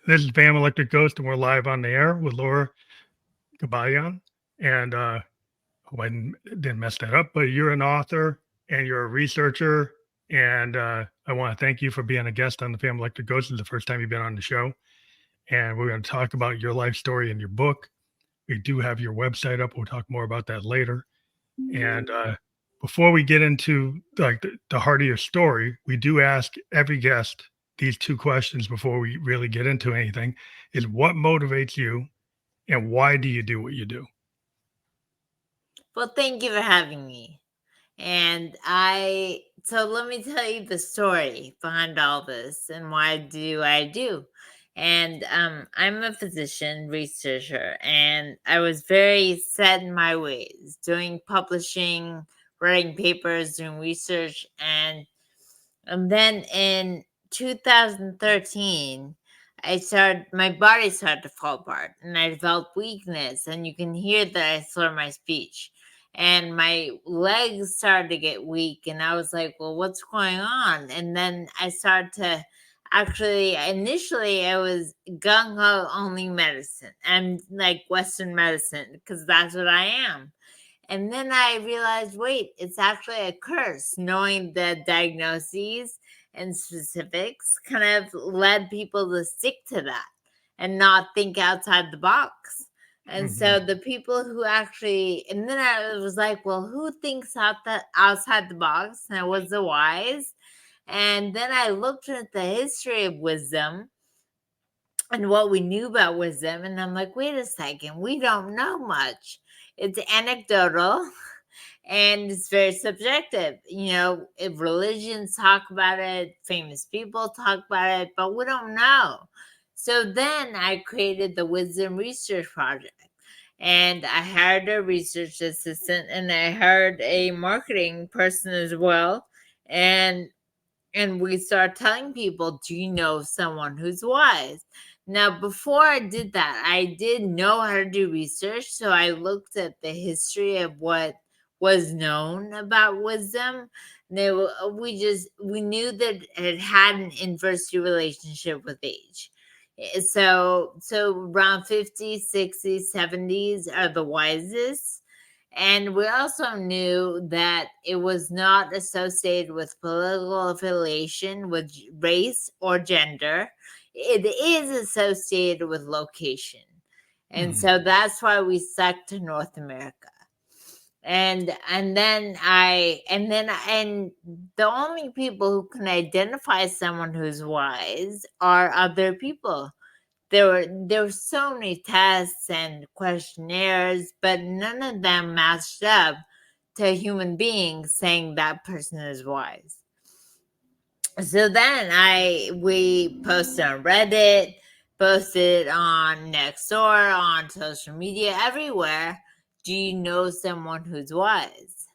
This is Bam Electric Ghost, and we're live on the air with Laura Gabayan. And hope I didn't mess that up, but you're an author and you're a researcher. And I want to thank you for being a guest on the Bam Electric Ghost. This is the first time you've been on the show. And we're going to talk about your life story and your book. We do have your website up. We'll talk more about that later. And before we get into like the heart of your story, we do ask every guest these two questions before we really get into anything: is what motivates you, and why do you do what you do? Well, thank you for having me. So let me tell you the story behind all this and why do I do. And I'm a physician researcher, and I was very set in my ways, doing publishing, writing papers, doing research, and then in 2013, my body started to fall apart and I developed weakness. And you can hear that I slur my speech. And my legs started to get weak. And I was like, well, what's going on? And then I started to initially, I was gung ho only medicine and like Western medicine because that's what I am. And then I realized, wait, it's actually a curse. Knowing the diagnoses and specifics kind of led people to stick to that and not think outside the box. And Hmm. so the people who actually, and then I was like, well, who thinks outside the box? And I was the wise. And then I looked at the history of wisdom and what we knew about wisdom. And I'm like, wait a second, we don't know much. It's anecdotal and it's very subjective. If religions talk about it, famous people talk about it, but we don't know. So then I created the Wisdom Research Project. And I hired a research assistant and I hired a marketing person as well. And we start telling people, do you know someone who's wise? Now, before I did that, I did know how to do research. So I looked at the history of what was known about wisdom. We knew that it had an inverse relationship with age. So around 50s, 60s, 70s are the wisest. And we also knew that it was not associated with political affiliation, with race or gender. It is associated with location. And Hmm. so that's why we stuck to North America. And the only people who can identify someone who's wise are other people. There were so many tests and questionnaires, but none of them matched up to a human being saying that person is wise. So then we posted on Reddit, posted on Nextdoor, on social media, everywhere. Do you know someone who's wise?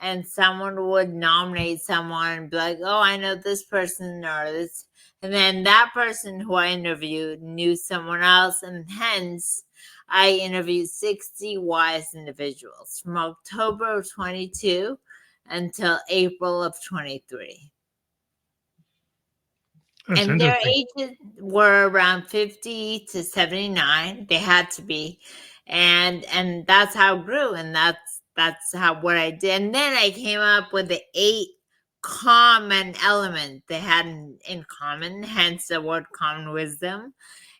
And someone would nominate someone and be like, oh, I know this person or this. And then that person who I interviewed knew someone else. And hence, I interviewed 60 wise individuals from October of 22 until April of 23. That's And their interesting. ages were around 50 to 79. They had to be. And that's how it grew. And that's how what I did. And then I came up with the 8 common elements they had in common, hence the word common wisdom.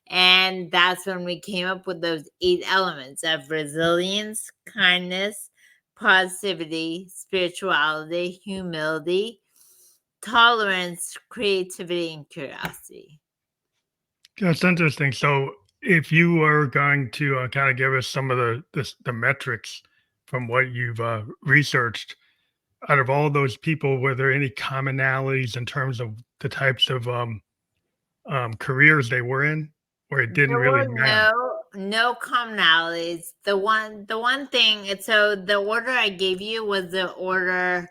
And that's when we came up with those 8 elements of resilience, kindness, positivity, spirituality, humility, tolerance, creativity, and curiosity. That's interesting. So, if you were going to kind of give us some of the metrics from what you've researched, out of all those people, were there any commonalities in terms of the types of careers they were in, or it didn't There really were matter? no commonalities. The one thing, so the order I gave you was the order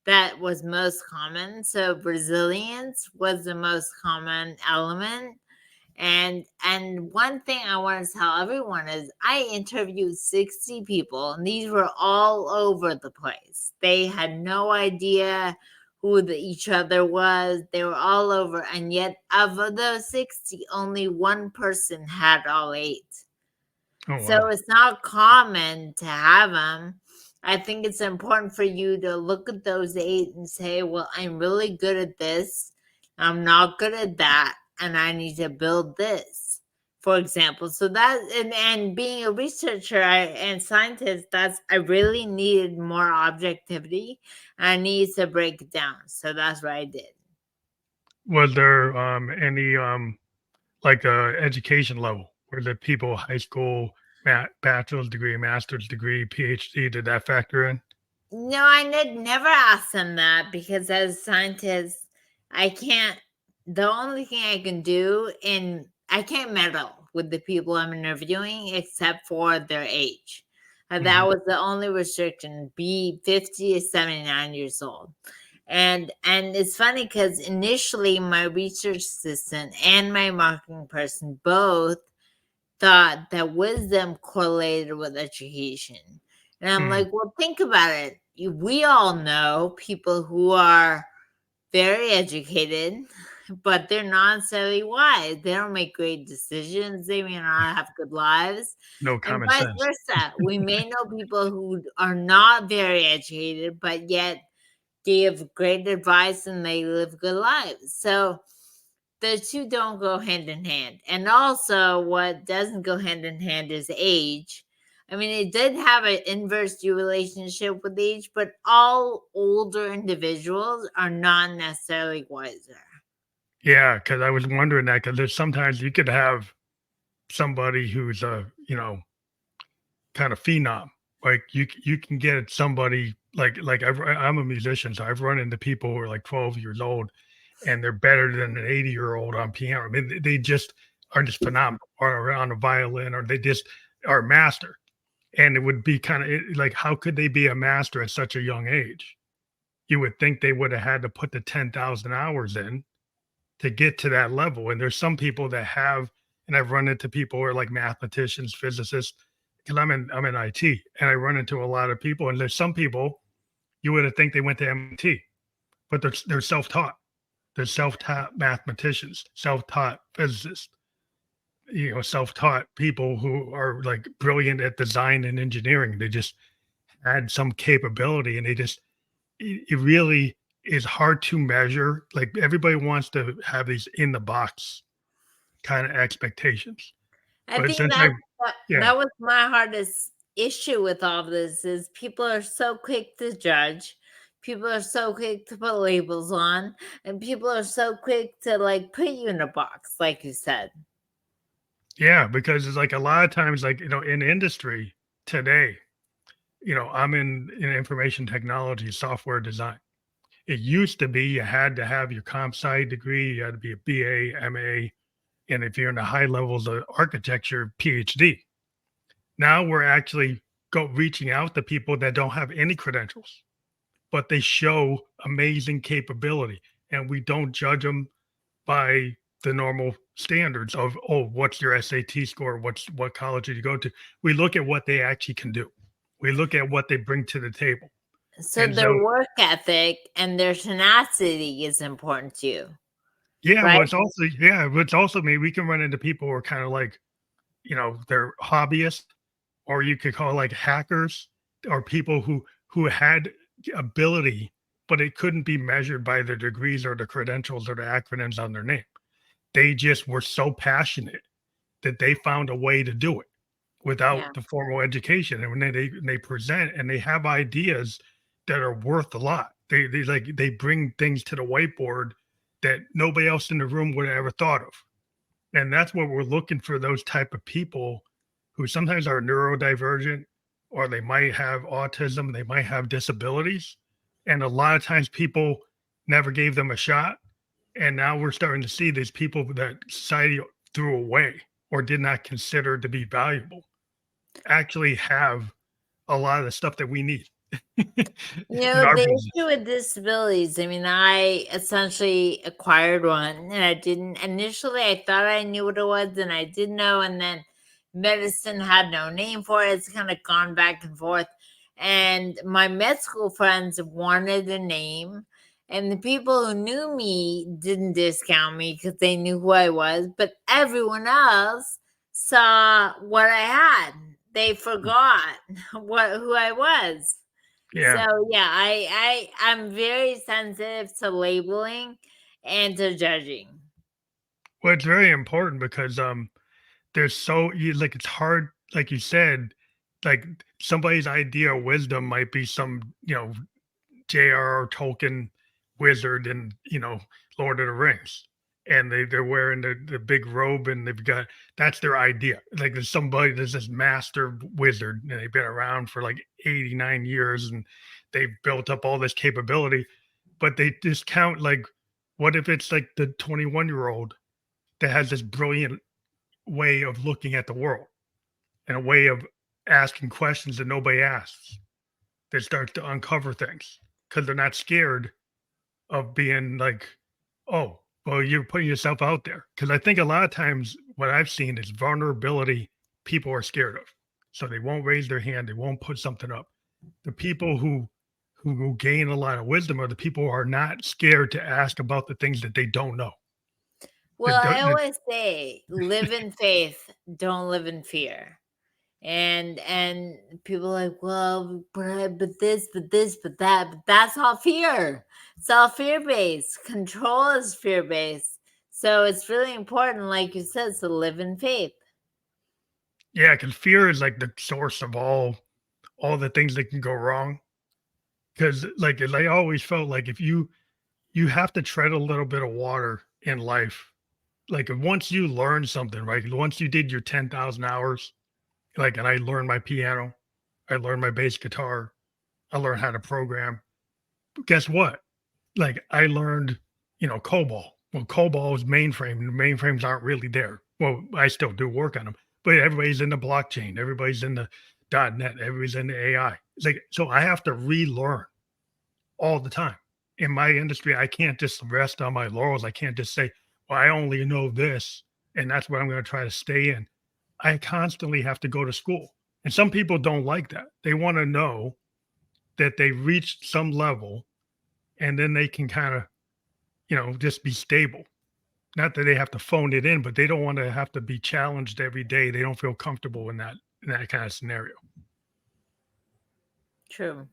that was most common. So resilience was the most common element. And one thing I want to tell everyone is I interviewed 60 people, and these were all over the place. They had no idea each other was. They were all over. And yet, of those 60, only one person had all 8. Oh So wow. it's not common to have them. I think it's important for you to look at those 8 and say, well, I'm really good at this. I'm not good at that. And I need to build this, for example. So that, and being a researcher and scientist, I really needed more objectivity. I needed to break it down. So that's what I did. Was there any like education level where the people high school bachelor's degree, master's degree, PhD, did that factor in? No, I never asked them that because as a scientist, I can't. The only thing I can do, and I can't meddle with the people I'm interviewing except for their age. Hmm. That was the only restriction: be 50 to 79 years old. And it's funny because initially my research assistant and my marketing person both thought that wisdom correlated with education. And I'm Mm. like, well, think about it. We all know people who are very educated, but they're not necessarily wise. They don't make great decisions. They may not have good lives, No and common vice sense. versa. We may know people who are not very educated, but yet give great advice and they live good lives. So the two don't go hand in hand. And also, what doesn't go hand in hand is age. I mean, it did have an inverse relationship with age, but all older individuals are not necessarily wiser. Yeah, because I was wondering that because there's sometimes you could have somebody who's a kind of phenom. Like you can get somebody like I'm a musician, so I've run into people who are like 12 years old and they're better than an 80-year-old on piano. I mean, they just are just phenomenal, or on a violin, or they just are a master. And it would be kind of like, how could they be a master at such a young age? You would think they would have had to put the 10,000 hours in to get to that level. And there's some people that have, and I've run into people who are like mathematicians, physicists, because I'm in IT, and I run into a lot of people. And there's some people you would have think they went to MIT, but they're self-taught. They're self-taught mathematicians, self-taught physicists, self-taught people who are like brilliant at design and engineering. They just had some capability, and it really is hard to measure. Like everybody wants to have these in the box kind of expectations. I But think since I yeah, that was my hardest issue with all this is people are so quick to judge. People are so quick to put labels on, and people are so quick to like put you in a box, like you said. yeah, because it's like a lot of times, like, in industry today, I'm in information technology, software design. It used to be you had to have your comp sci degree, you had to be a BA, MA, and if you're in the high levels of architecture, PhD. Now we're actually go reaching out to people that don't have any credentials, but they show amazing capability, and we don't judge them by the normal standards of, oh, what's your SAT score, what college did you go to. We look at what they actually can do. We look at what they bring to the table. So And their so work ethic and their tenacity is important to you, yeah, right? but it's also maybe we can run into people who are kind of like, they're hobbyists, or you could call like hackers, or people who had ability, but it couldn't be measured by their degrees or the credentials or the acronyms on their name. They just were so passionate that they found a way to do it Yeah. without the formal education. And when they present and they have ideas that are worth a lot, they bring things to the whiteboard that nobody else in the room would have ever thought of. And that's what we're looking for, those type of people who sometimes are neurodivergent, or they might have autism, they might have disabilities. And a lot of times people never gave them a shot. And now we're starting to see these people that society threw away or did not consider to be valuable actually have a lot of the stuff that we need You in know, our the business. issue with disabilities, I mean, I essentially acquired one and I didn't initially, I thought I knew what it was and I didn't know. And then medicine had no name for it. It's kind of gone back and forth. And my med school friends wanted a name. And the people who knew me didn't discount me because they knew who I was, but everyone else saw what I had. They forgot who I was. So Yeah. yeah, I'm very sensitive to labeling and to judging. Well, it's very important because there's like it's hard, like you said, like somebody's idea of wisdom might be some, J.R.R. Tolkien wizard in, Lord of the Rings. And they're wearing the big robe and they've got that's their idea. Like there's this master wizard and they've been around for like 89 years and they've built up all this capability, but they discount like what if it's like the 21-year-old that has this brilliant way of looking at the world and a way of asking questions that nobody asks. They start to uncover things because they're not scared of being like, oh, well, you're putting yourself out there. Because I think a lot of times what I've seen is vulnerability people are scared of. So they won't raise their hand, they won't put something up. The people who gain a lot of wisdom are the people who are not scared to ask about the things that they don't know. Well, I always say live in faith, don't live in fear. And people are like, well, but this, but that, but that's all fear. It's all fear based. Control is fear based. So it's really important, like you said, to live in faith. Yeah, because fear is like the source of all the things that can go wrong. Because like I always felt like if you have to tread a little bit of water in life. Like once you learn something, right? Once you did your 10,000 hours, like, and I learned my piano, I learned my bass guitar, I learned how to program. Guess what? Like I learned, COBOL. Well, COBOL is mainframe. And mainframes aren't really there. Well, I still do work on them, but everybody's in the blockchain. Everybody's in the .NET. Everybody's in the AI. It's like, so I have to relearn all the time. In my industry, I can't just rest on my laurels. I can't just say, well, I only know this and that's what I'm going to try to stay in. I constantly have to go to school. And some people don't like that. They want to know that they reached some level and then they can kind of, just be stable. Not that they have to phone it in, but they don't want to have to be challenged every day. They don't feel comfortable in that kind of scenario. True.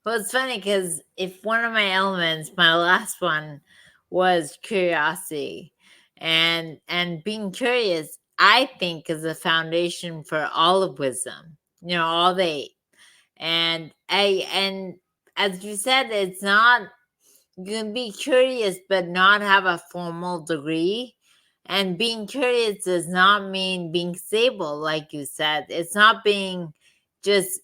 Well, it's funny because if one of my elements, my last one, was curiosity, and being curious, I think is a foundation for all of wisdom. All the eight. And as you said, it's not you can be curious but not have a formal degree. And being curious does not mean being stable, like you said. It's not being just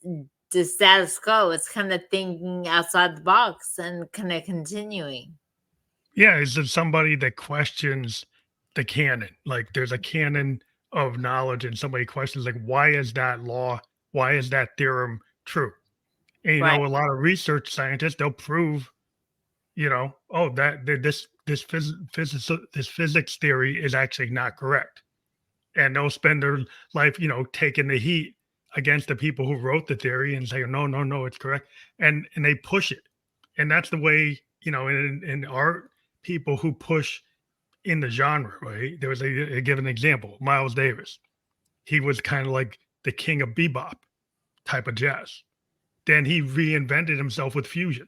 the status quo. It's kind of thinking outside the box and kind of continuing. Yeah, is it somebody that questions the canon? Like there's a canon of knowledge and somebody questions like why is that law, why is that theorem true? And Right. a lot of research scientists they'll prove, oh this physics theory is actually not correct. And they'll spend their life, taking the heat against the people who wrote the theory and say, no, no, no, it's correct. And they push it. And that's the way, in art, people who push in the genre, right? There was a give an example, Miles Davis. He was kind of like the king of bebop type of jazz. Then he reinvented himself with fusion.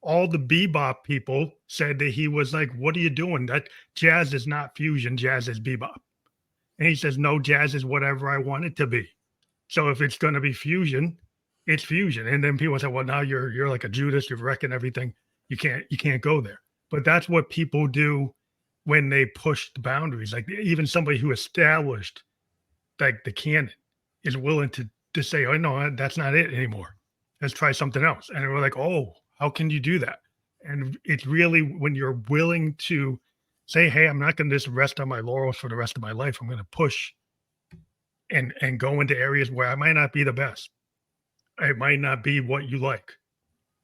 All the bebop people said that he was like, "What are you doing? That jazz is not fusion, jazz is bebop." And he says, "No, jazz is whatever I want it to be. So if it's going to be fusion, it's fusion." And then people say, "Well, now you're like a Judas, you're wrecking everything. You can't go there." But that's what people do when they push the boundaries. Like even somebody who established like the canon is willing to say, "Oh no, that's not it anymore. Let's try something else." And we're like, "Oh, how can you do that?" And it's really when you're willing to say, "Hey, I'm not going to just rest on my laurels for the rest of my life. I'm going to push and go into areas where I might not be the best. It might not be what you like,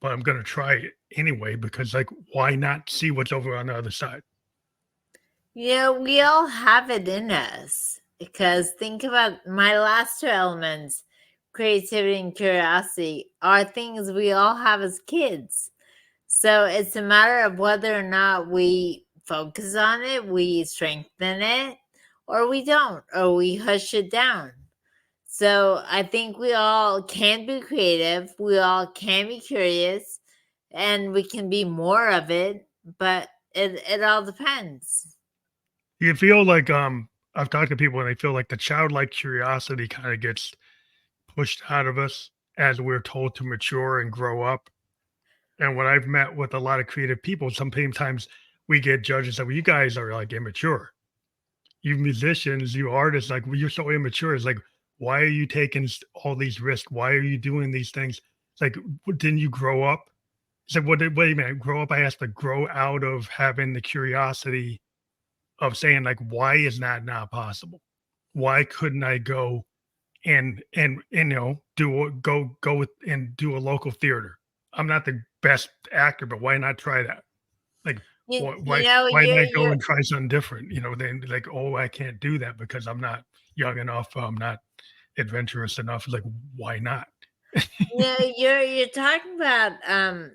but I'm going to try it anyway because like why not see what's over on the other side?" Yeah, we all have it in us. Because think about my last two elements, creativity and curiosity, are things we all have as kids. So it's a matter of whether or not we focus on it, we strengthen it, or we don't, or we hush it down. So I think we all can be creative, we all can be curious, and we can be more of it, but it all depends. You feel like I've talked to people and they feel like the childlike curiosity kind of gets pushed out of us as we're told to mature and grow up. And when I've met with a lot of creative people, sometimes we get judged and say, "Well, you guys are like immature. You musicians, you artists, like well, you're so immature." It's like, why are you taking all these risks? Why are you doing these things? It's like, didn't you grow up? It's like, wait a minute, grow up. I have to grow out of having the curiosity of saying like, why is that not possible? Why couldn't I go and go with and do a local theater? I'm not the best actor, but why not try that? Like, You, why you why know, why you're not go you're and try something different? Then like, oh, I can't do that because I'm not young enough. I'm not adventurous enough. Like, why not? you're talking about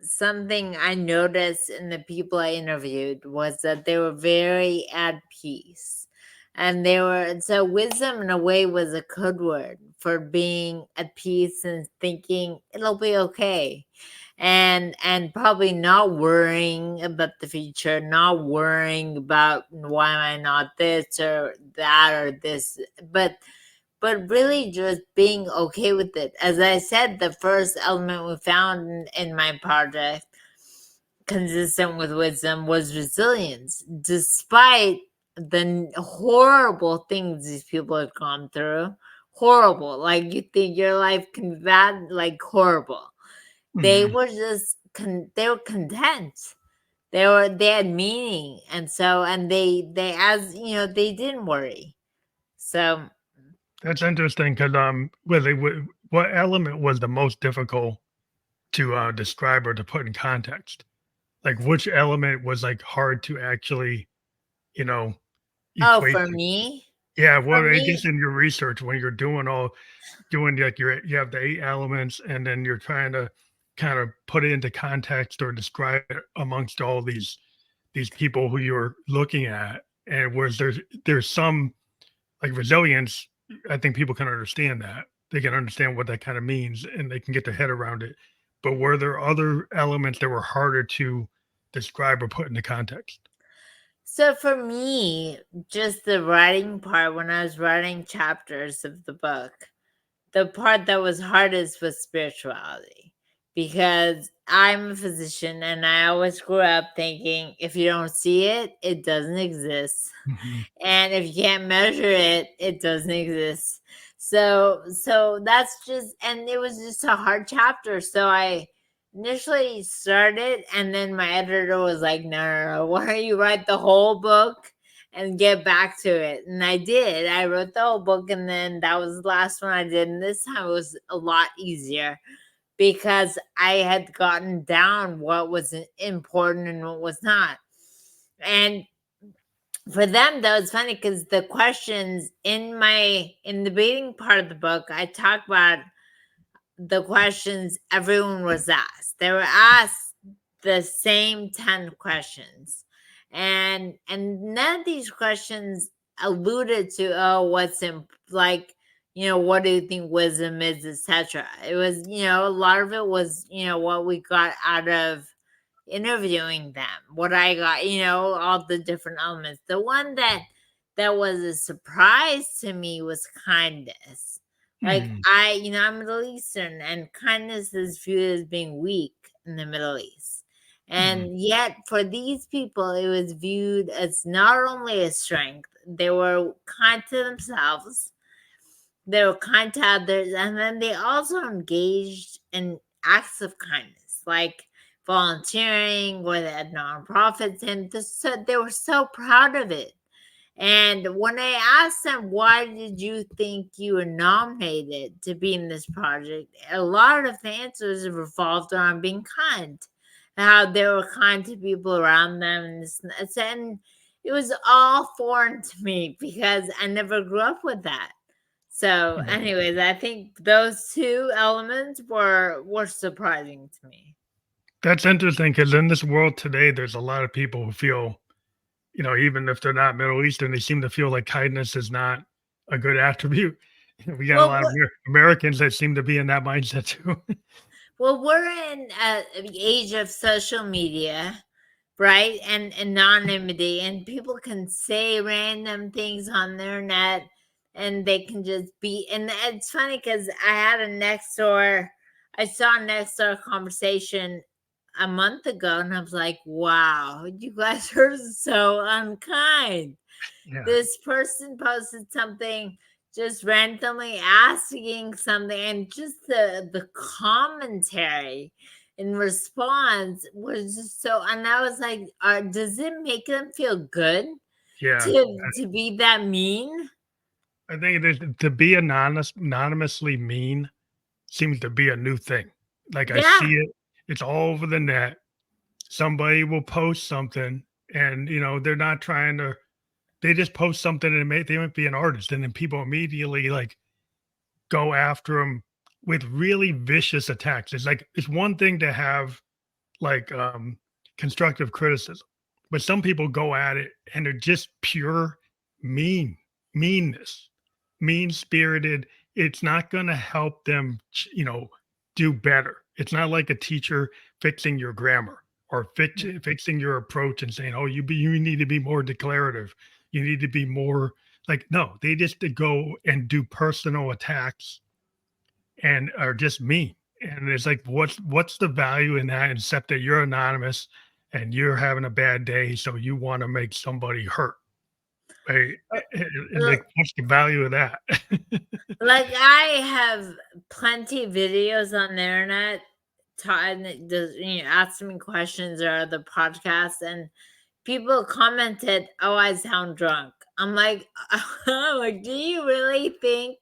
something I noticed in the people I interviewed was that they were very at peace. And they were so wisdom in a way was a code word for being at peace and thinking it'll be okay. And probably not worrying about the future, not worrying about why am I not this or that or this, but really just being okay with it. As I said, the first element we found in my project, consistent with wisdom, was resilience, despite the horrible things these people have gone through. Horrible. Like you think your life can be bad, like horrible. They Mhm. were just they were content. They had meaning, and so and they as you know they didn't worry. So That's interesting because what element was the most difficult to describe or to put in context? Like, which element was like hard to actually you know oh, equate for to? me, Yeah, for well, I guess me, in your research when you're doing like you have the 8 elements and then you're trying to kind of put it into context or describe it amongst all these people who you're looking at. And whereas there's some like resilience, I think people can understand that. They can understand what that kind of means and they can get their head around it. But were there other elements that were harder to describe or put into context? so for me, just the writing part, when I was writing chapters of the book, the part that was hardest was spirituality, because I'm a physician and I always grew up thinking if you don't see it, it doesn't exist. Mhm. And if you can't measure it, it doesn't exist. So that's just, and it was just a hard chapter. So I initially started, and then my editor was like, no, why don't you write the whole book and get back to it? And I did. I wrote the whole book, and then that was the last one I did. And this time it was a lot easier because I had gotten down what was important and what was not. And for them, that was funny because the questions in the beginning part of the book, I talk about the questions everyone was asked. They were asked the same 10 questions. And none of these questions alluded to, oh, what's in, like, what do you think wisdom is, etc. It was, a lot of it was, what we got out of interviewing them, what I got, all the different elements. The one that was a surprise to me was kindness. Like Mhm. I'm Middle Eastern, and kindness is viewed as being weak in the Middle East. Mhm. And yet for these people it was viewed as not only a strength, they were kind to themselves, they were kind to others, and then they also engaged in acts of kindness, like volunteering with at nonprofits, and they were so proud of it. And when I asked them, why did you think you were nominated to be in this project? A lot of the answers revolved around being kind, how they were kind to people around them. And it was all foreign to me because I never grew up with that. So, Mhm. anyways, I think those two elements were surprising to me. That's interesting because in this world today, there's a lot of people who feel, even if they're not Middle Eastern, they seem to feel like kindness is not a good attribute. We got a Well, lot of Americans that seem to be in that mindset too. we're in the age of social media, right? And anonymity, and people can say random things on the internet, and they can just be. And it's funny because I saw a next door conversation a month ago, and I was like, wow, you guys are so unkind. Yeah, This person posted something, just randomly asking something, and just the commentary in response was just so. And I was like, does it make them feel good yeah. to be that mean? I think there's to be anonymously mean seems to be a new thing. Like I Yeah, see it, it's all over the net. Somebody will post something, and they're not trying to. They just post something, and they might be an artist, and then people immediately like go after them with really vicious attacks. It's like it's one thing to have like constructive criticism, but some people go at it and they're just pure mean, meanness, mean spirited. It's not going to help them, do better. It's not like a teacher fixing your grammar or fixing your approach and saying, "Oh, you need to be more declarative. You need to be more like." No, they just to go and do personal attacks and are just mean. And it's like, what's the value in that except that you're anonymous and you're having a bad day, so you want to make somebody hurt, right? And uh, like, what's the value of that? like I have plenty of videos on the internet, asking me questions or the podcast, and people commented, "Oh, I sound drunk." I'm like, I'm like, do you really think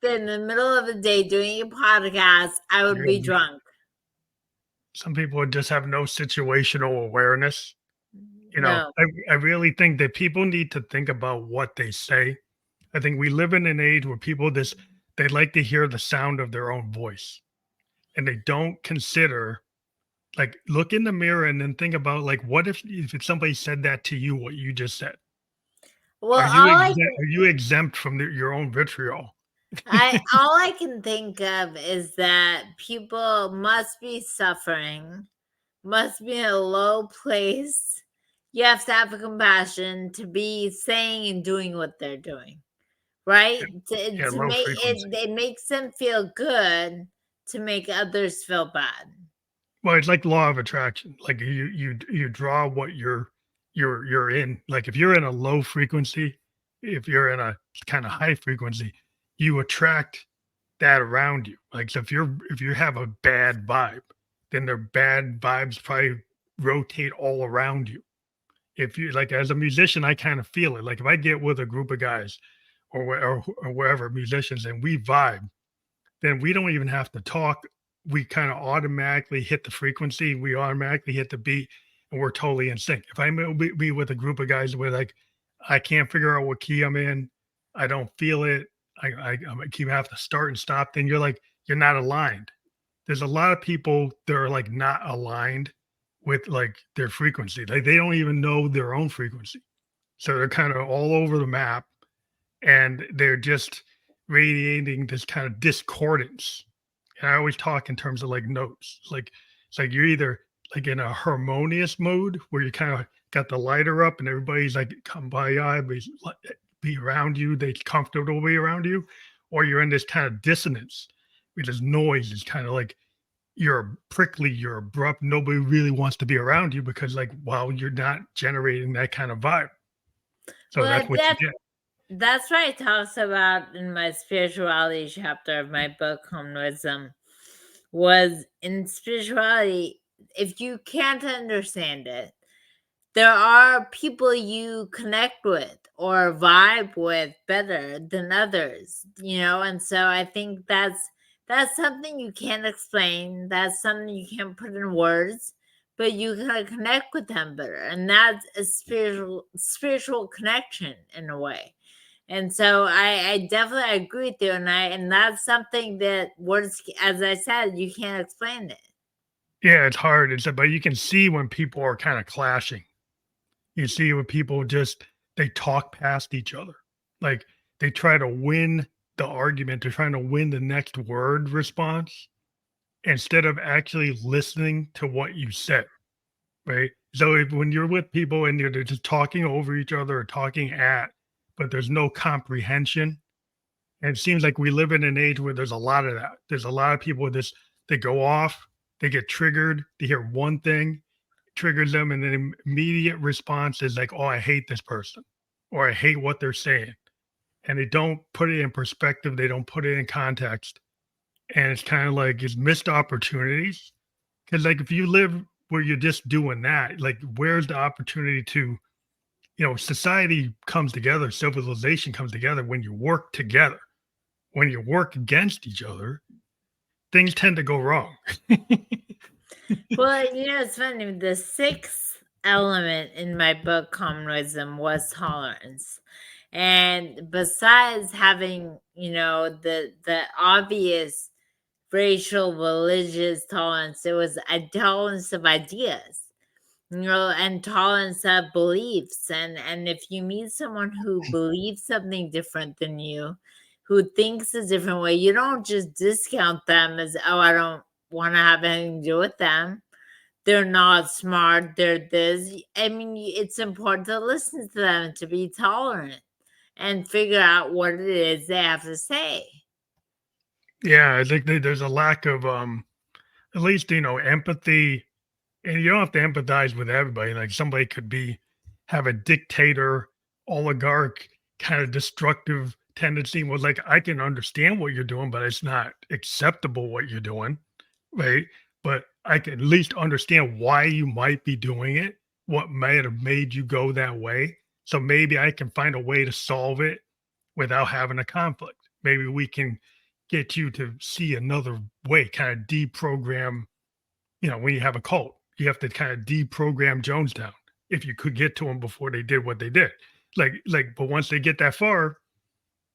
that in the middle of the day doing a podcast, I would be Really, drunk? some people just have no situational awareness. No. I really think that people need to think about what they say. I think we live in an age where people they like to hear the sound of their own voice, and they don't consider like look in the mirror and then think about like what if somebody said that to you, what you just said. Well, all I Are you exempt from your own vitriol? all I can think of is that people must be suffering, must be in a low place. You have to have a compassion to be saying and doing what they're doing, right? To, Yeah, to low make frequency. it makes them feel good to make others feel bad. Well, it's like law of attraction. Like you draw what you're in. Like if you're in a low frequency, if you're in a kind of high frequency, you attract that around you. Like so if you have a bad vibe, then their bad vibes probably rotate all around you. If you like as a musician, I kind of feel it. Like if I get with a group of guys or wherever musicians and we vibe, then we don't even have to talk. We kind of automatically hit the frequency. We automatically hit the beat, and we're totally in sync. If I be with a group of guys where like I can't figure out what key I'm in, I don't feel it. I keep have to start and stop. Then you're not aligned. There's a lot of people that are like not aligned with like their frequency. Like they don't even know their own frequency. So they're kind of all over the map and they're just radiating this kind of discordance. And I always talk in terms of like notes. It's like you're either like in a harmonious mode where you kind of got the lighter up and everybody's like come by be around you, they comfortable be around you, or you're in this kind of dissonance where this noise is kind of like you're prickly, you're abrupt, nobody really wants to be around you because like wow, you're not generating that kind of vibe. So Well, that's what you get. that's what I talks about in my spirituality chapter of my book, Home Wisdom. Was in spirituality, if you can't understand it, there are people you connect with or vibe with better than others, and so I think that's something you can't explain. That's something you can't put in words, but you can connect with them better. And that's a spiritual connection in a way. And so I definitely agree with you. And that's something that words, as I said, you can't explain it. Yeah, it's hard. But you can see when people are kind of clashing. You see when people just they talk past each other. Like they try to win the argument, they're trying to win the next word response instead of actually listening to what you said, right? So when you're with people and they're just talking over each other or talking at, but there's no comprehension, and it seems like we live in an age where there's a lot of that. There's a lot of people with this, they go off, they get triggered, they hear one thing, triggers them, and then immediate response is like, "Oh, I hate this person," or "I hate what they're saying," and they don't put it in perspective. They don't put it in context, and it's kind of like it's missed opportunities. Because like if you live where you're just doing that, like where's the opportunity to, society comes together, civilization comes together when you work together. When you work against each other, things tend to go wrong. Well, it's funny. The sixth element in my book, Communism, was tolerance. And besides having, the obvious racial, religious tolerance, there was a tolerance of ideas, and tolerance of beliefs. And if you meet someone who believes something different than you, who thinks a different way, you don't just discount them as, oh, I don't want to have anything to do with them. They're not smart. They're this. I mean, it's important to listen to them, to be tolerant and figure out what it is they have to say. Yeah, I think there's a lack of at least empathy, and you don't have to empathize with everybody. Like somebody could have a dictator, oligarch, kind of destructive tendency. Was like I can understand what you're doing, but it's not acceptable what you're doing, right? But I can at least understand why you might be doing it, what might have made you go that way. So maybe I can find a way to solve it without having a conflict. Maybe we can get you to see another way, kind of deprogram. When you have a cult, you have to kind of deprogram Jonestown if you could get to them before they did what they did. But once they get that far,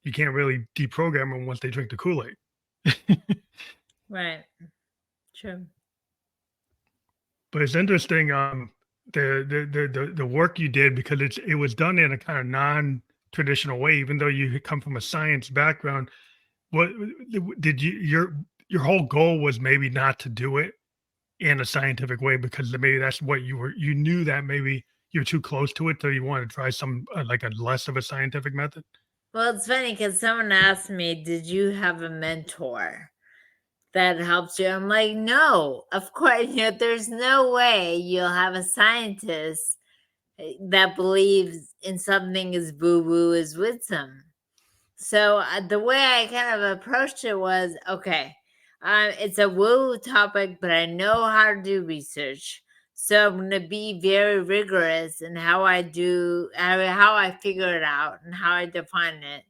you can't really deprogram them once they drink the Kool-Aid. Right. True. But it's interesting, the work you did because it was done in a kind of non-traditional way, even though you come from a science background. What did your whole goal was maybe not to do it in a scientific way because maybe that's what you knew that maybe you're too close to it, so you want to try some like a less of a scientific method. Well, it's funny because someone asked me, did you have a mentor that helps you? I'm like, no, of course, there's no way you'll have a scientist that believes in something as boo boo as wisdom. So the way I kind of approached it was, okay, it's a woo topic, but I know how to do research. So I'm going to be very rigorous in how I do, how I figure it out and how I define it.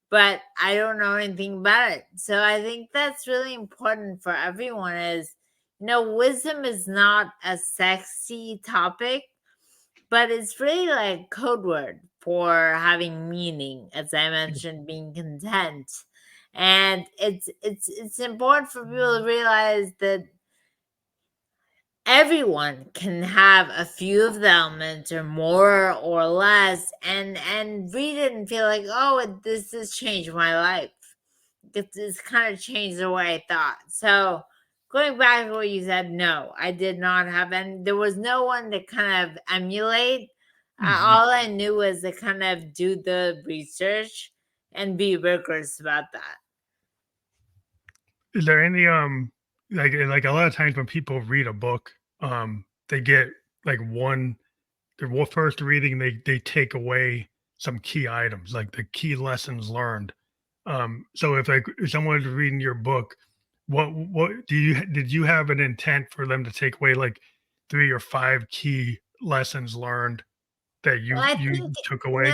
But I don't know anything about it. So I think that's really important for everyone is, wisdom is not a sexy topic, but it's really like code word for having meaning, as I mentioned, being content. And it's important for people to realize that everyone can have a few of the elements or more or less and read it and feel like, oh, this has changed my life. This kind of changed the way I thought. So going back to what you said, no, I did not have any. There was no one to kind of emulate. Mhm. All I knew was to kind of do the research and be rigorous about that. Is there any like a lot of times when people read a book, they get like their first reading, they take away some key items, like the key lessons learned. So if someone is reading your book, what did you have an intent for them to take away like 3 or 5 key lessons learned that Well, you I you think took away?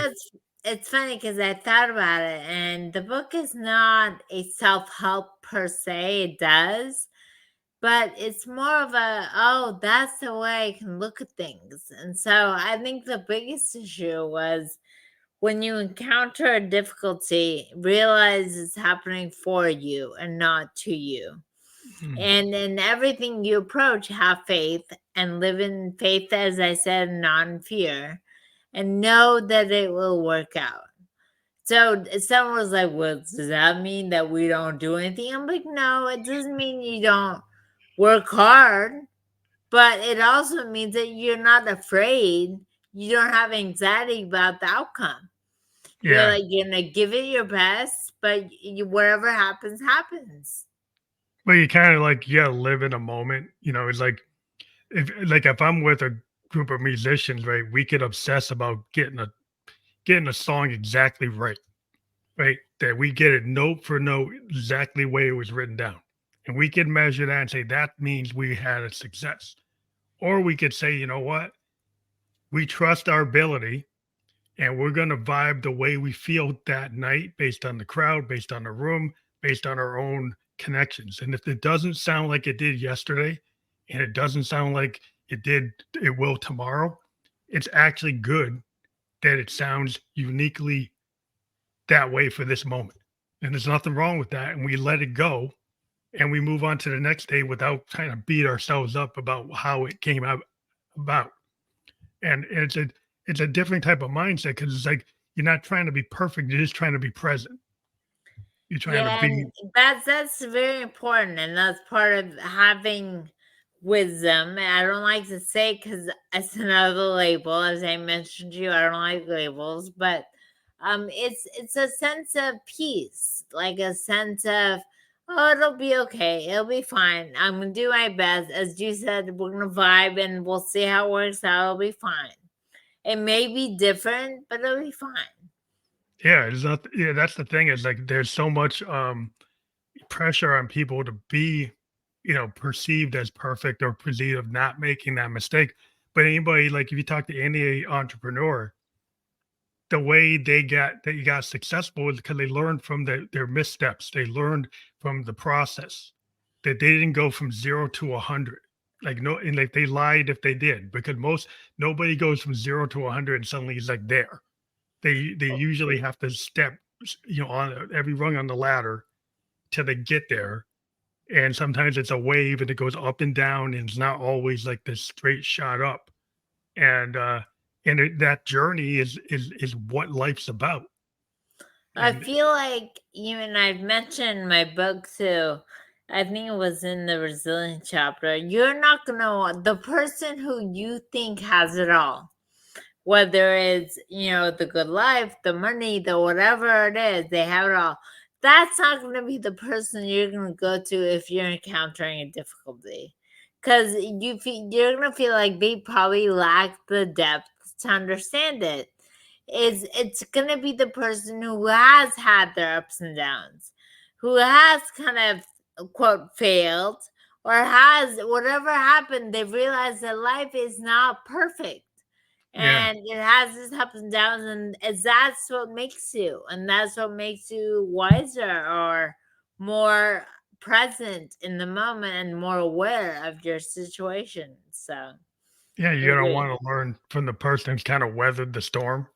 it's funny because I thought about it, and the book is not a self help per se. It does, but it's more of a, oh, that's the way I can look at things. And so I think the biggest issue was when you encounter a difficulty, realize it's happening for you and not to you. Mm. And in everything you approach, have faith and live in faith, as I said, non fear, and know that it will work out. So someone was like, well, does that mean that we don't do anything? I'm like, no, it doesn't mean you don't work hard, but it also means that you're not afraid. You don't have anxiety about the outcome. You're Yeah. like, you're going to give it your best, but whatever happens, happens. Well, you kind of like, yeah, live in a moment. It's like if I'm with a group of musicians, right, we could obsess about getting a song exactly right, right? That we get it note for note exactly the way it was written down. And we can measure that and say that means we had a success. Or we could say, you know what? We trust our ability and we're going to vibe the way we feel that night based on the crowd, based on the room, based on our own connections. And if it doesn't sound like it did yesterday and it doesn't sound like it will tomorrow, it's actually good that it sounds uniquely that way for this moment. And there's nothing wrong with that. And we let it go and we move on to the next day without trying to beat ourselves up about how it came out about. And it's a different type of mindset because it's like you're not trying to be perfect, you're just trying to be present. You're trying to Yeah, be. and that's very important, and that's part of having wisdom. And I don't like to say because it's another label, as I mentioned to you. I don't like labels, but it's a sense of peace, like a sense of, oh, it'll be okay, it'll be fine. I'm gonna do my best, as you said. We're gonna vibe, and we'll see how it works out. It'll be fine. It may be different, but it'll be fine. Yeah, it's not. Yeah, that's the thing is like there's so much pressure on people to be, perceived as perfect or perceived of not making that mistake. But anybody, like if you talk to any entrepreneur, the way they got successful is because they learned from their missteps. They learned from the process that they didn't go from 0 to 100. Like no, and like they lied if they did because nobody goes from 0 to 100 and suddenly is like there. They usually have to step, on every rung on the ladder till they get there. And sometimes it's a wave and it goes up and down and it's not always like this straight shot up. And that journey is what life's about. I And feel like even I've mentioned my book too. I think it was in the resilient chapter. You're not gonna the person who you think has it all, whether it's the good life, the money, the whatever it is, they have it all. That's not gonna be the person you're gonna go to if you're encountering a difficulty, because you're gonna feel like they probably lack the depth to understand it. It's gonna be the person who has had their ups and downs, who has kind of quote failed, or has whatever happened, they've realized that life is not perfect yeah, and it has its ups and downs, and that's what makes you, and that's what makes you wiser or more present in the moment and more aware of your situation. So yeah, I you're gonna agree. want to learn from the person who's kind of weathered the storm.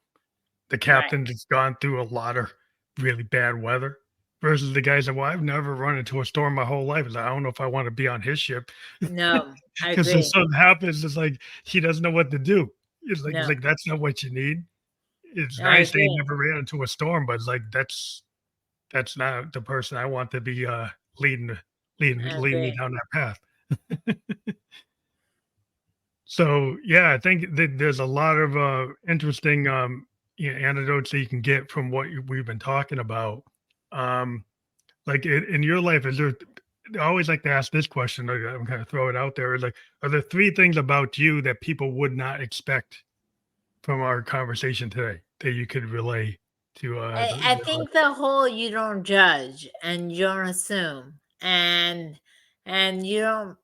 The Right. captain that's gone through a lot of really bad weather versus the guys that, well, I've never run into a storm my whole life. It's like, I don't know if I want to be on his ship. No, I Because if agree. something happens, it's like he doesn't know what to do. It's No, like that's not what you need. It's I nice that he agree. never ran into a storm, but it's like that's not the person I want to be I leading me agree. down that path. So yeah, I think that there's a lot of interesting anecdotes that you can get from what we've been talking about. Um, like in your life, is there? I always like to ask this question. I'm kind of throw it out there. Is like, are there three things about you that people would not expect from our conversation today that you could relay to I the think the whole you don't judge and you don't assume and you don't,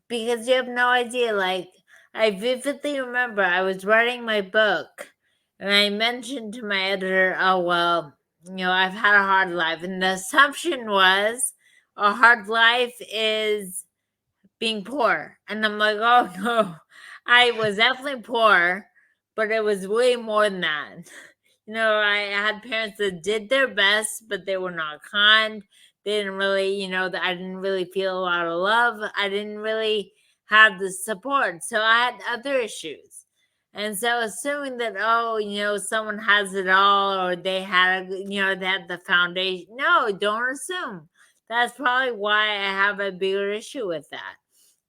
because you have no idea. Like, I vividly remember I was writing my book and I mentioned to my editor, oh well, I've had a hard life, and the assumption was a hard life is being poor. And I'm like, oh no, I was definitely poor, but it was way more than that. I had parents that did their best, but they were not kind. didn't really, that I didn't really feel a lot of love. I didn't really have the support. So I had other issues. And so assuming that, oh, someone has it all or they had, they had the foundation. No, don't assume. That's probably why I have a bigger issue with that.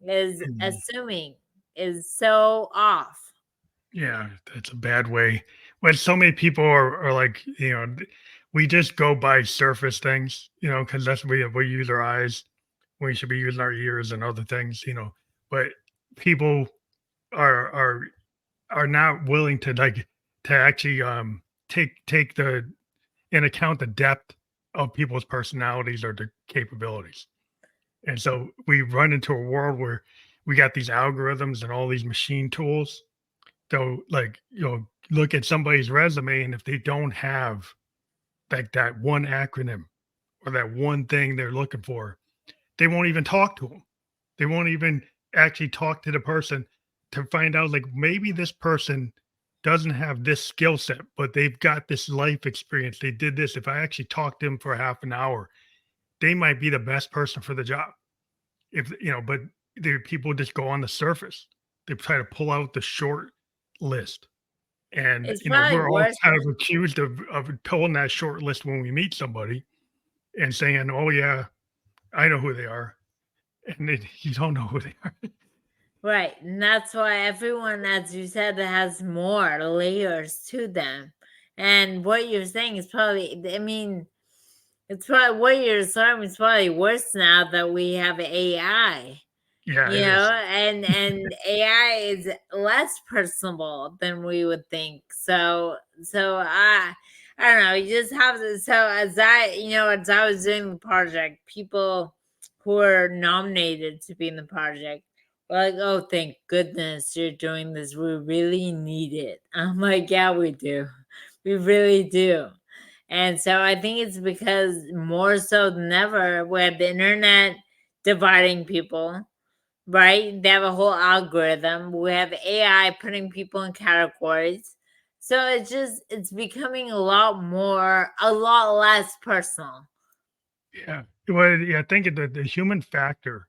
Is Mhm. assuming is so off. Yeah, that's a bad way. When so many people are like, we just go by surface things, because that's we use our eyes. We should be using our ears and other things, But people are are are not willing to to actually take the in account the depth of people's personalities or their capabilities. And so we run into a world where we got these algorithms and all these machine tools. So like, look at somebody's resume and if they don't have like that one acronym or that one thing they're looking for, they won't even talk to them. They won't even actually talk to the person to find out like maybe this person doesn't have this skill set, but they've got this life experience. They did this. If I actually talk to them for half an hour, they might be the best person for the job. If but the people just go on the surface. They try to pull out the short list. And It's probably we're all worse. kind of accused of pulling that short list when we meet somebody and saying, "Oh yeah, I know who they are," and you don't know who they are. Right. And that's why everyone, as you said, has more layers to them. And what you're saying is probably, I mean, it's probably what you're describing is probably worse now that we have AI. Yeah, it is. And AI is less personable than we would think. So I don't know, you just have to. So as I was doing the project, people who were nominated to be in the project were like, "Oh, thank goodness you're doing this. We really need it." I'm like, "Yeah, we do. We really do." And so I think it's because more so than ever, we have the internet dividing people, right? They have a whole algorithm. We have AI putting people in categories. So it's becoming a lot less personal. Yeah. Well, yeah, I think the human factor,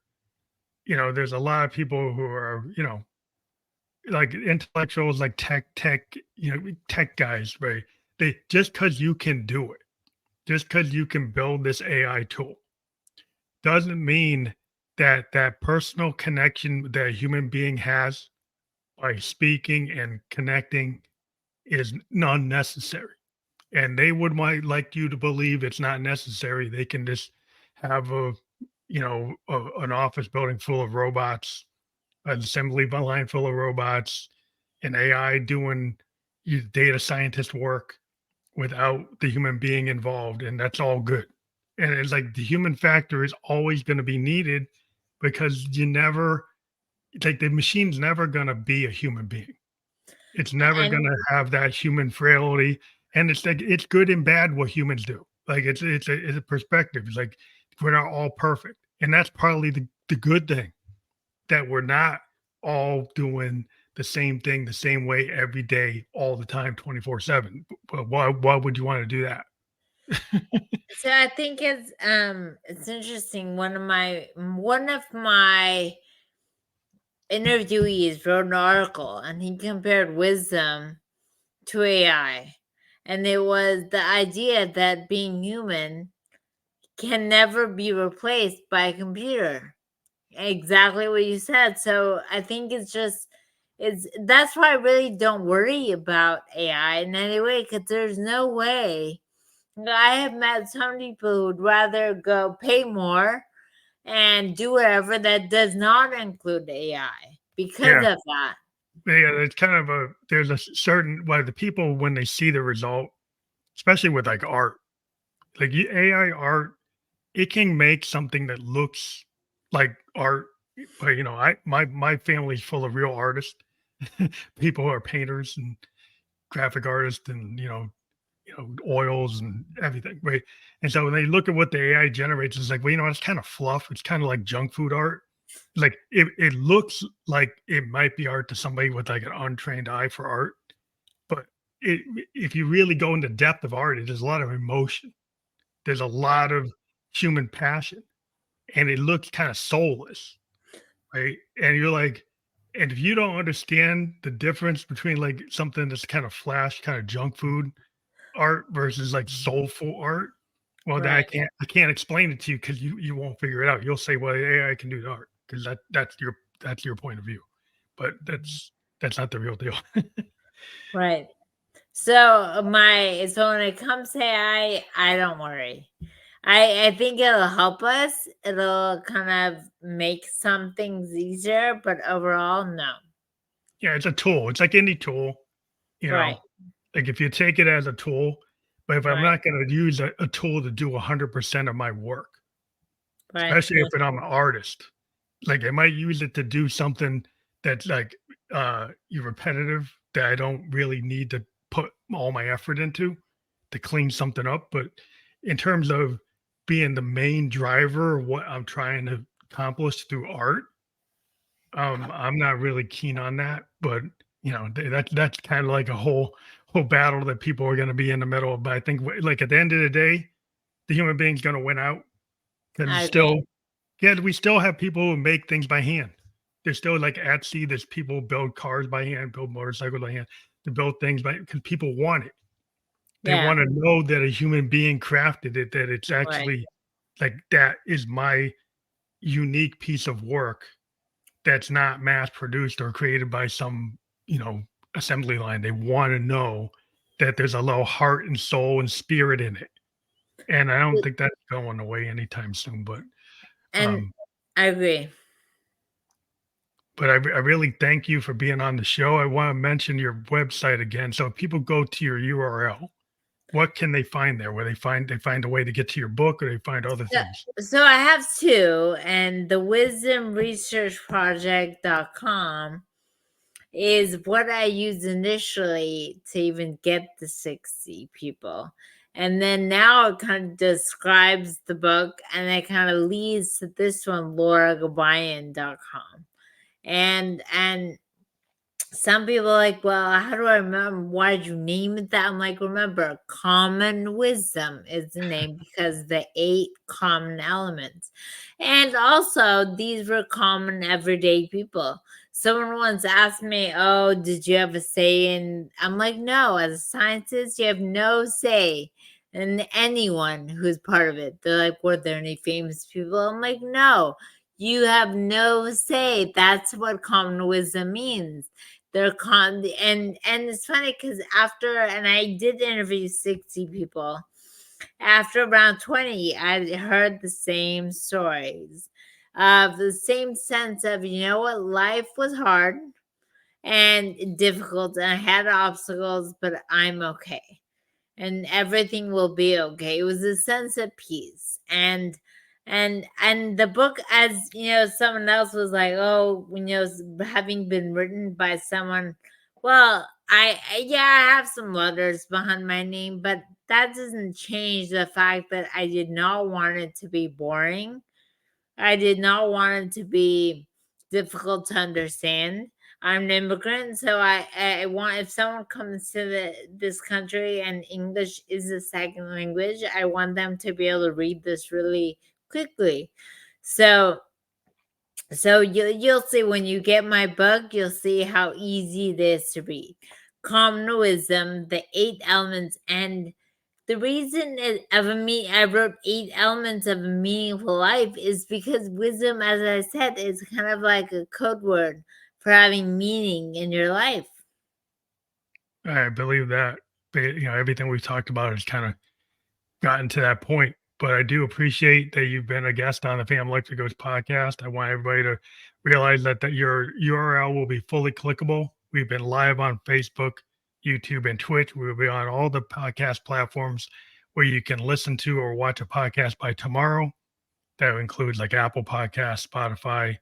there's a lot of people who are, like intellectuals, like tech guys, right? They just because you can do it, just because you can build this AI tool, doesn't mean that that personal connection that a human being has by speaking and connecting is unnecessary. And they would might like you to believe it's not necessary. They can just have an office building full of robots, an assembly line full of robots, an AI doing data scientist work without the human being involved, and that's all good. And it's like the human factor is always going to be needed because it's like the machine's never going to be a human being. It's never And gonna have that human frailty, and it's like it's good and bad what humans do. Like it's a perspective. It's like we're not all perfect, and that's probably the good thing that we're not all doing the same thing the same way every day, all the time, 24/7. But why would you want to do that? so I think it's interesting. One of my interviewees wrote an article and he compared wisdom to AI. And it was the idea that being human can never be replaced by a computer. Exactly what you said. So I think it's that's why I really don't worry about AI in any way, because there's no way. I have met some people who'd rather go pay more and do whatever that does not include AI because Yeah, of that. yeah. It's kind of there's a certain the people when they see the result, especially with like art, like AI art, it can make something that looks like art, but my family's full of real artists. People who are painters and graphic artists and oils and everything, right? And so when they look at what the AI generates, it's like, well, it's kind of fluff. It's kind of like junk food art. Like it looks like it might be art to somebody with like an untrained eye for art, but if you really go into depth of art, there's a lot of emotion. There's a lot of human passion, and it looks kind of soulless, right? And you're like, and if you don't understand the difference between like something that's kind of flash, kind of junk food art versus like soulful art, well, then Right. I can't explain it to you because you won't figure it out. You'll say, well, AI can do the art because that's your point of view, but that's not the real deal. Right. So when it comes to I don't worry. I think it'll help us. It'll kind of make some things easier, but overall, no. Yeah, it's a tool. It's like any tool, you Right. know. Like if you take it as a tool, but if I'm Right. not going to use a tool to do 100% of my work, Right. especially if I'm an artist, like I might use it to do something that's like repetitive that I don't really need to put all my effort into to clean something up. But in terms of being the main driver of what I'm trying to accomplish through art, I'm not really keen on that. But that's kind of like a whole battle that people are going to be in the middle of. But I think like at the end of the day, the human being's going to win out because I still, agree. yeah, we still have people who make things by hand. There's still like at sea, there's people who build cars by hand, build motorcycles by hand, to build things by because people want it. They Yeah. want to know that a human being crafted it, that it's Right. actually like that is my unique piece of work that's not mass produced or created by some, you know, assembly line. They want to know that there's a little heart and soul and spirit in it. And I don't think that's going away anytime soon. And Um, I agree. I really thank you for being on the show. I want to mention your website again. So if people go to your URL, what can they find there? Where they find a way to get to your book, or they find other So, things? so I have two, and the wisdomresearchproject.com is what I used initially to even get the 60 people. And then now it kind of describes the book and it kind of leads to this one, Gabayan.com. And some people are like, well, how do I remember? Why did you name it that? I'm like, remember, common wisdom is the name because the 8 common elements. And also, these were common everyday people. Someone once asked me, oh, did you have a say in? I'm like, no, as a scientist, you have no say in anyone who's part of it. They're like, were there any famous people? I'm like, no, you have no say. That's what common wisdom means. They're and it's funny because after and I did interview 60 people. After around 20, I heard the same stories of the same sense of, you know what, life was hard and difficult and I had obstacles, but I'm okay and everything will be okay. It was a sense of peace. And the book, as you know, someone else was like, oh, having been written by someone, well, yeah, I have some letters behind my name, but that doesn't change the fact that I did not want it to be boring. I did not want it to be difficult to understand. I'm an immigrant, so I want if someone comes to this country and English is a second language, I want them to be able to read this really quickly. So you'll see when you get my book, you'll see how easy it is to read. Common wisdom, the 8 elements, and the reason I wrote 8 elements of a meaningful life is because wisdom, as I said, is kind of like a code word for having meaning in your life. I believe that. Everything we've talked about has kind of gotten to that point. But I do appreciate that you've been a guest on the Family Electric Ghost podcast. I want everybody to realize that your URL will be fully clickable. We've been live on Facebook, YouTube, and Twitch. We will be on all the podcast platforms where you can listen to or watch a podcast by tomorrow. That includes like Apple Podcasts, Spotify,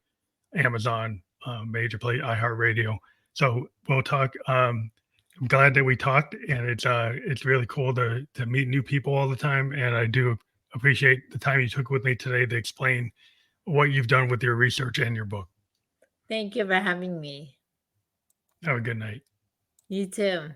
Amazon, major play, iHeartRadio. So we'll talk. I'm glad that we talked, and it's really cool to meet new people all the time. And I do appreciate the time you took with me today to explain what you've done with your research and your book. Thank you for having me. Have a good night. You too.